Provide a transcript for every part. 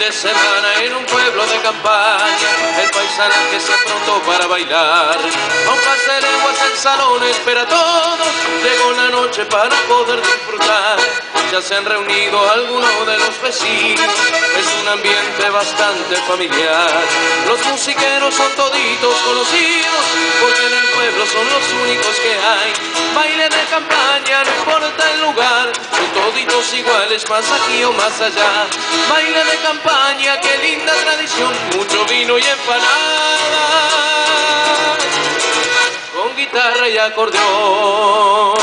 de semana en un pueblo de campaña, el paisanaje se aprontó para bailar. A un pase de lenguas el salón espera a todos, llegó la noche para poder disfrutar. Ya se han reunido algunos de los vecinos, es un ambiente bastante familiar. Los musiqueros son toditos conocidos, porque en el pueblo son los únicos que hay. Baile de campaña, no importa el lugar, son toditos iguales, más aquí o más allá. Baile de campaña, qué linda tradición, mucho vino y empanada, con guitarra y acordeón.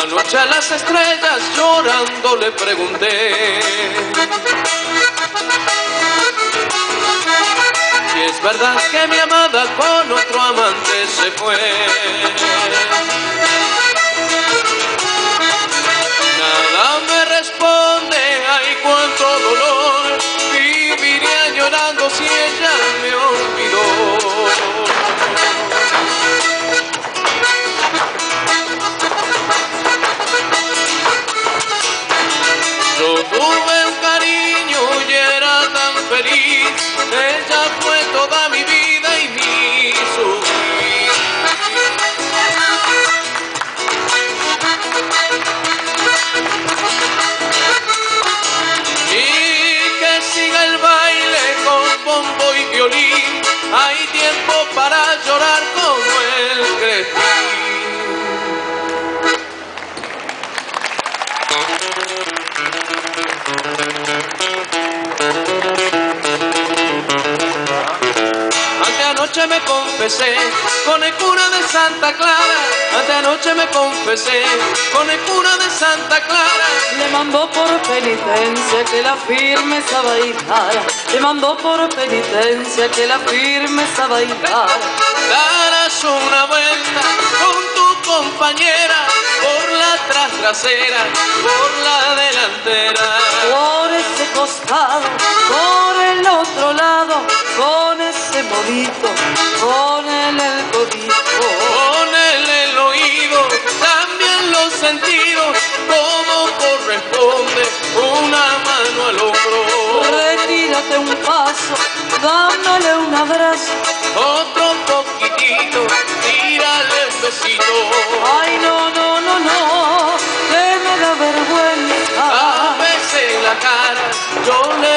Anoche a las estrellas llorando le pregunté si es verdad que mi amada con otro amante se fue. Nada me responde, ay cuánto dolor, viviría llorando si ella me olvidó. Yo tuve un cariño y era tan feliz, ella fue toda mi vida y mi sufrir. Y que siga el baile con bombo y violín, hay tiempo para llorar como el crespín. Anoche me confesé con el cura de Santa Clara, anoche me confesé con el cura de Santa Clara. Le mandó por penitencia que la firmes a bailar, le mandó por penitencia que la firmes a bailar. Darás una vuelta con tu compañera por la trasera, por la delantera. Por ese costado, por el otro lado, con ese modito, con el codito. Ponele el oído, también los sentidos, como corresponde, una mano al hombro. Retírate un paso, dándole un abrazo, otro poquitito, tírale un besito. Ay, no, no, no, no, que me da vergüenza. A veces la cara yo le